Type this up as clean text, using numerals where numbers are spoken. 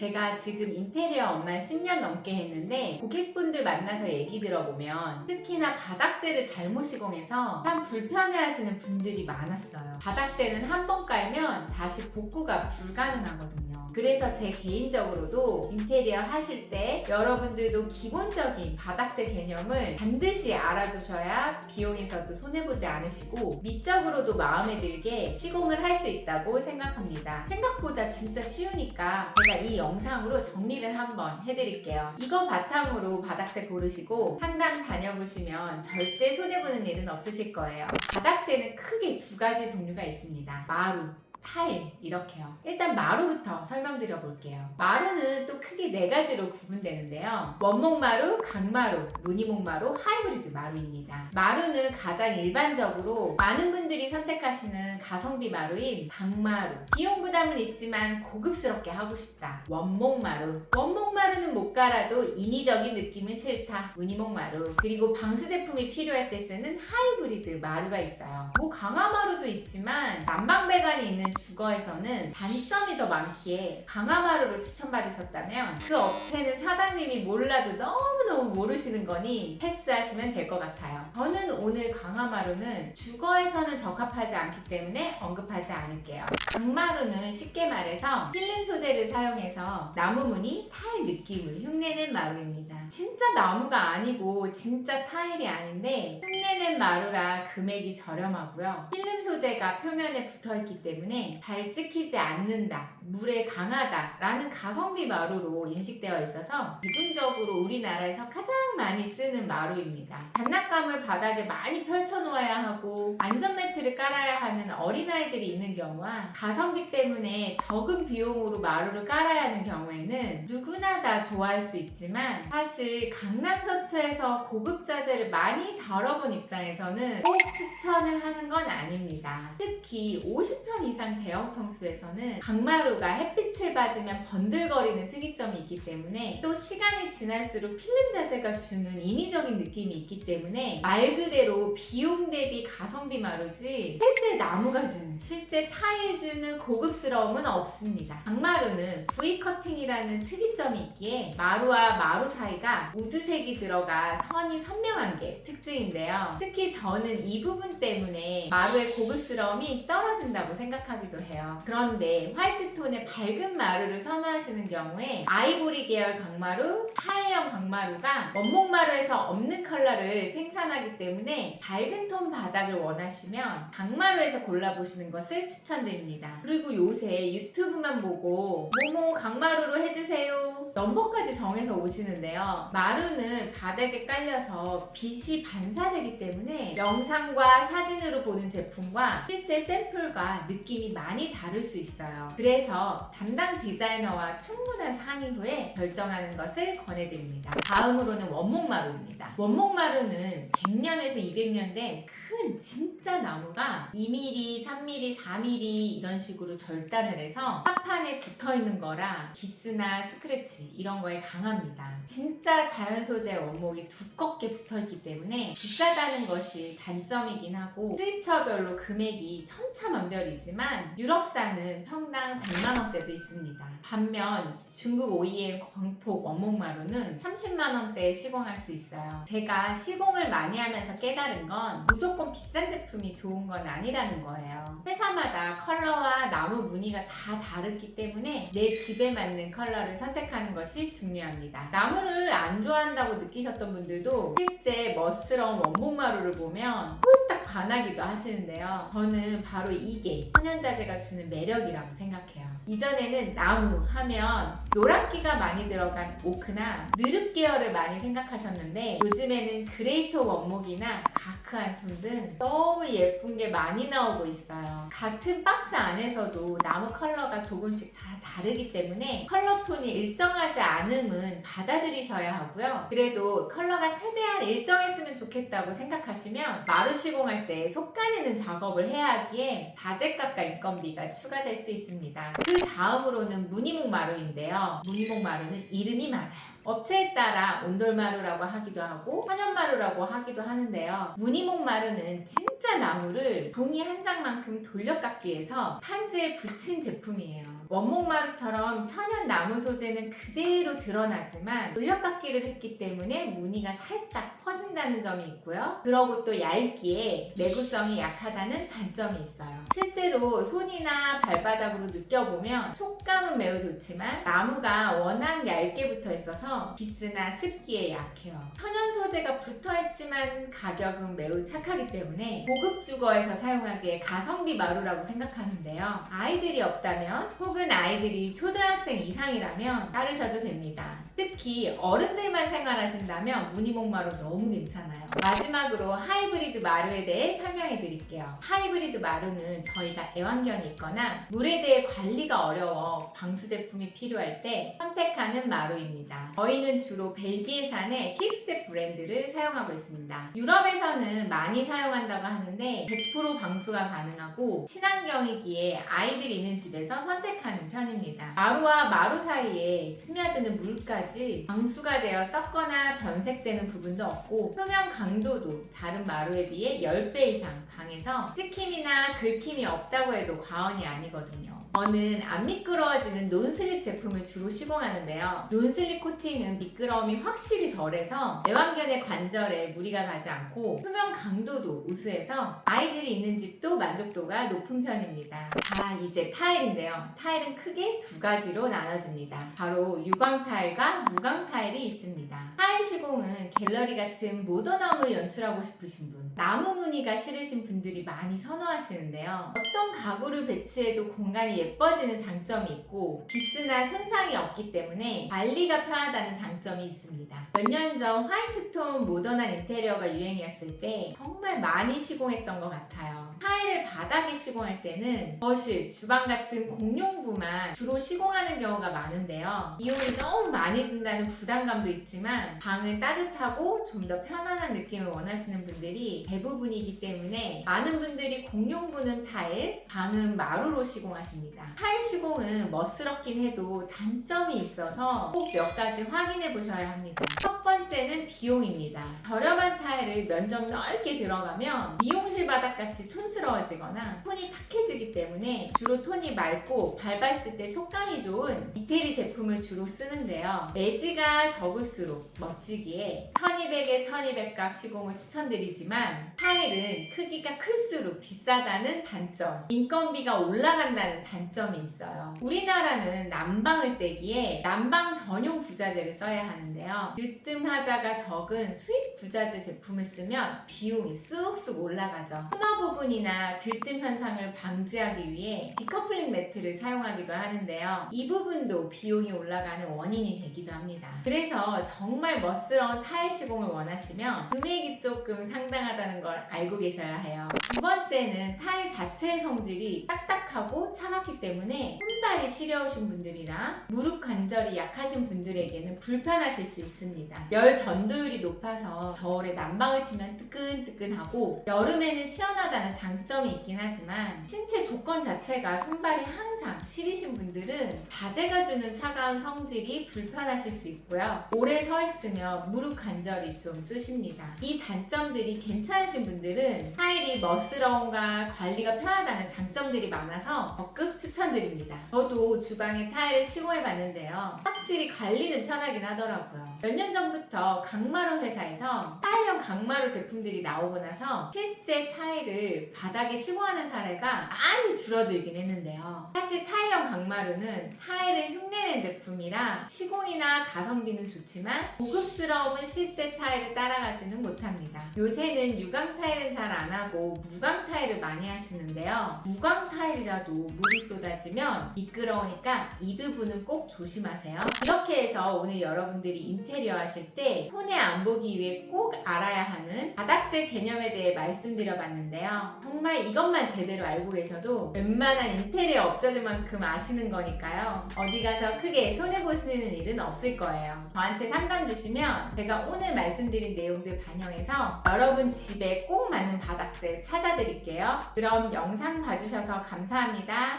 제가 지금 인테리어 업무 10년 넘게 했는데 고객분들 만나서 얘기 들어보면 특히나 바닥재를 잘못 시공해서 참 불편해하시는 분들이 많았어요. 바닥재는 한 번 깔면 다시 복구가 불가능하거든요. 그래서 제 개인적으로도 인테리어 하실 때 여러분들도 기본적인 바닥재 개념을 반드시 알아두셔야 비용에서도 손해보지 않으시고 미적으로도 마음에 들게 시공을 할 수 있다고 생각합니다. 생각보다 진짜 쉬우니까 제가 이 영상으로 정리를 한번 해드릴게요. 이거 바탕으로 바닥재 고르시고 상담 다녀보시면 절대 손해보는 일은 없으실 거예요. 바닥재는 크게 두 가지 종류가 있습니다. 마루, 타일 이렇게요. 일단 마루부터 설명드려 볼게요. 마루는 또 크게 네 가지로 구분되는데요. 원목마루, 강마루, 무늬목마루, 하이브리드 마루입니다. 마루는 가장 일반적으로 많은 분들이 선택하시는 가성비 마루인 강마루. 비용 부담은 있지만 고급스럽게 하고 싶다. 원목마루. 원목마루는 못 갈아도 인위적인 느낌은 싫다. 무늬목마루. 그리고 방수 제품이 필요할 때 쓰는 하이브리드 마루가 있어요. 뭐 강화마루도 있지만 난방배관이 있는 주거에서는 단점이 더 많기에 강화마루로 추천받으셨다면 그 업체는 사장님이 몰라도 너무너무 모르시는 거니 패스하시면 될 것 같아요. 저는 오늘 강화마루는 주거에서는 적합하지 않기 때문에 언급하지 않을게요. 강마루는 쉽게 말해서 필름 소재를 사용해서 나무 무늬, 타일 느낌을 흉내낸 마루입니다. 진짜 나무가 아니고 진짜 타일이 아닌데 흉내낸 마루라 금액이 저렴하고요. 필름 소재가 표면에 붙어있기 때문에 잘 찍히지 않는다, 물에 강하다 라는 가성비 마루로 인식되어 있어서 대중적으로 우리나라에서 가장 많이 쓰는 마루입니다. 장난감을 바닥에 많이 펼쳐놓아야 하고 안전 매트를 깔아야 하는 어린아이들이 있는 경우와 가성비 때문에 적은 비용으로 마루를 깔아야 하는 경우에는 누구나 다 좋아할 수 있지만 사실 강남서초에서 고급 자재를 많이 다뤄본 입장에서는 꼭 추천을 하는 건 아닙니다. 특히 50평 이상 대형 평수에서는 강마루가 햇빛을 받으면 번들거리는 특이점이 있기 때문에 또 시간이 지날수록 필름 자재가 주는 인위적인 느낌이 있기 때문에 말 그대로 비용 대비 가성비 마루지 실제 나무가 주는, 실제 타일 주는 고급스러움은 없습니다. 강마루는 V 커팅이라는 특이점이 있기에 마루와 마루 사이가 우드색이 들어가 선이 선명한 게 특징인데요. 특히 저는 이 부분 때문에 마루의 고급스러움이 떨어진다고 생각하기도 해요. 그런데 화이트톤의 밝은 마루를 선호하시는 경우에 아이보리 계열 강마루, 타일형 강마루가 원목마루에서 없는 컬러를 생산하기 때문에 밝은 톤 바닥을 원하시면 강마루에서 골라보시는 것을 추천드립니다. 그리고 요새 유튜브만 보고 뭐뭐 강마루로 해주세요 넘버까지 정해서 오시는데요. 마루는 바닥에 깔려서 빛이 반사되기 때문에 영상과 사진으로 보는 제품과 실제 샘플과 느낌이 많이 다를 수 있어요. 그래서 담당 디자이너와 충분한 상의 후에 결정하는 것을 권해드립니다. 다음으로는 원목마루입니다. 원목마루는 100년에서 200년 된 큰 진짜 나무가 2mm, 3mm, 4mm 이런 식으로 절단을 해서 합판에 붙어있는 거라 기스나 스크래치 이런 거에 강합니다. 진짜 자연 소재 원목이 두껍게 붙어있기 때문에 비싸다는 것이 단점이긴 하고 수입처별로 금액이 천차만별이지만 유럽산은 평당 100만원대도 있습니다. 반면 중국 OEM 광폭 원목마루는 30만원대에 시공할 수 있어요. 제가 시공을 많이 하면서 깨달은 건 무조건 비싼 제품이 좋은 건 아니라는 거예요. 회사마다 컬러와 나무 무늬가 다 다르기 때문에 내 집에 맞는 컬러를 선택하는 것이 중요합니다. 나무를 안 좋아한다고 느끼셨던 분들도 실제 멋스러운 원목마루를 보면 홀딱 반하기도 하시는데요. 저는 바로 이게 천연자재가 주는 매력이라고 생각해요. 이전에는 나무 하면 노란기가 많이 들어간 오크나 느릅 계열을 많이 생각하셨는데 요즘에는 그레이토 원목이나 다크한 톤 등 너무 예쁜 게 많이 나오고 있어요. 같은 박스 안에서도 나무 컬러가 조금씩 다 다르기 때문에 컬러 톤이 일정하지 않음은 받아들이셔야 하고요. 그래도 컬러가 최대한 일정했으면 좋겠다고 생각하시면 마루 시공할 때 속가내는 작업을 해야 하기에 자재값과 인건비가 추가될 수 있습니다. 그 다음으로는 무늬목 마루인데요. 무늬목 마루는 이름이 많아요. 업체에 따라 온돌마루라고 하기도 하고 천연마루라고 하기도 하는데요. 무늬목마루는 진짜 나무를 종이 한 장만큼 돌려깎기해서 판지에 붙인 제품이에요. 원목마루처럼 천연 나무 소재는 그대로 드러나지만 돌려깎기를 했기 때문에 무늬가 살짝 퍼진다는 점이 있고요. 그러고 또 얇기에 내구성이 약하다는 단점이 있어요. 실제로 손이나 발바닥으로 느껴보면 촉감은 매우 좋지만 나무가 워낙 얇게 붙어 있어서 기스나 습기에 약해요. 천연 소재가 붙어 있지만 가격은 매우 착하기 때문에 고급 주거에서 사용하기에 가성비 마루라고 생각하는데요. 아이들이 없다면 혹은 아이들이 초등학생 이상이라면 따르셔도 됩니다. 특히 어른들만 생활하신다면 무늬목마루 너무 괜찮아요. 마지막으로 하이브리드 마루에 대해 설명해 드릴게요. 하이브리드 마루는 저희가 애완견이 있거나 물에 대해 관리가 어려워 방수 제품이 필요할 때 선택하는 마루입니다. 저희는 주로 벨기에산의 킥스텝 브랜드를 사용하고 있습니다. 유럽에서는 많이 사용한다고 하는데 100% 방수가 가능하고 친환경이기에 아이들이 있는 집에서 선택하는 편입니다. 마루와 마루 사이에 스며드는 물까지 방수가 되어 썩거나 변색되는 부분도 없고 표면 강도도 다른 마루에 비해 10배 이상 강해서 찍힘이나 긁힘이 없다고 해도 과언이 아니거든요. 저는 안 미끄러워지는 논슬립 제품을 주로 시공하는데요. 논슬립 코팅은 미끄러움이 확실히 덜해서 애완견의 관절에 무리가 가지 않고 표면 강도도 우수해서 아이들이 있는 집도 만족도가 높은 편입니다. 자, 이제 타일인데요. 타일은 크게 두 가지로 나눠집니다. 바로 유광 타일과 무광 타일이 있습니다. 타일 시공은 갤러리 같은 모던함을 연출하고 싶으신 분, 나무 무늬가 싫으신 분들이 많이 선호하시는데요. 어떤 가구를 배치해도 공간이 예뻐지는 장점이 있고 기스나 손상이 없기 때문에 관리가 편하다는 장점이 있습니다. 몇 년 전 화이트톤 모던한 인테리어가 유행이었을 때 정말 많이 시공했던 것 같아요. 타일을 바닥에 시공할 때는 거실, 주방 같은 공용부만 주로 시공하는 경우가 많은데요. 비용이 너무 많이 든다는 부담감도 있지만 방을 따뜻하고 좀 더 편안한 느낌을 원하시는 분들이 대부분이기 때문에 많은 분들이 공용부는 타일, 방은 마루로 시공하십니다. 타일 시공은 멋스럽긴 해도 단점이 있어서 꼭 몇 가지 확인해 보셔야 합니다. 첫 번째는 비용입니다. 저렴한 타일을 면적 넓게 들어가면 미용실 바닥같이 촌스러워지거나 톤이 탁해지기 때문에 주로 톤이 맑고 밟았을 때 촉감이 좋은 이태리 제품을 주로 쓰는데요. 매지가 적을수록 멋지기에 1200에 1200각 시공을 추천드리지만 타일은 크기가 클수록 비싸다는 단점, 인건비가 올라간다는 단점이 있어요. 우리나라는 난방을 떼기에 난방 전용 부자재를 써야 하는데요. 들뜸하자가 적은 수입 부자재 제품을 쓰면 비용이 쑥쑥 올라가죠. 코너 부분이나 들뜸 현상을 방지하기 위해 디커플링 매트를 사용하기도 하는데요. 이 부분도 비용이 올라가는 원인이 되기도 합니다. 그래서 정말 멋스러운 타일 시공을 원하시면 금액이 조금 상당하다는 걸 알고 계셔야 해요. 두 번째는 타일 자체의 성질이 딱딱하고 차갑기 때문에 손발이 시려우신 분들이나 무릎 관절이 약하신 분들에게는 불편하실 수 있습니다. 열 전도율이 높아서 겨울에 난방을 틀면 뜨끈뜨끈하고 여름에는 시원하다는 장점이 있긴 하지만 신체 조건 자체가 손발이 항상 시리신 분들은 자재가 주는 차가운 성질이 불편하실 수 있고요. 오래 서 있으면 무릎 관절이 좀 쓰십니다. 이 단점들이 괜찮으신 분들은 타일이 멋스러움과 관리가 편하다는 장점들이 많아서 적극 추천드립니다. 저도 주방에 타일을 시공해 봤는데요. 확실히 관리는 편하긴 하더라고요. 몇 년 전부터 강마루 회사에서 타일형 강마루 제품들이 나오고 나서 실제 타일을 바닥에 시공하는 사례가 많이 줄어들긴 했는데요. 사실 타일형 강마루는 타일을 흉내낸 제품이라 시공이나 가성비는 좋지만 고급스러움은 실제 타일을 따라가지는 못합니다. 요새는 유광 타일은 잘 안 하고 무광 타일을 많이 하시는데요. 무광 타일이라도 물이 쏟아지면 미끄러우니까 이 부분은 꼭 조심하세요. 이렇게 해서 오늘 여러분들이 인테리어 하실 때 손해 안 보기 위해 꼭 알아야 하는 바닥재 개념에 대해 말씀드려봤는데요. 정말 이것만 제대로 알고 계셔도 웬만한 인테리어 업자들만큼 아시는 거니까요. 어디 가서 크게 손해보시는 일은 없을 거예요. 저한테 상담 주시면 제가 오늘 말씀드린 내용들 반영해서 여러분 집에 꼭 맞는 바닥재 찾아드릴게요. 그럼 영상 봐주셔서 감사합니다.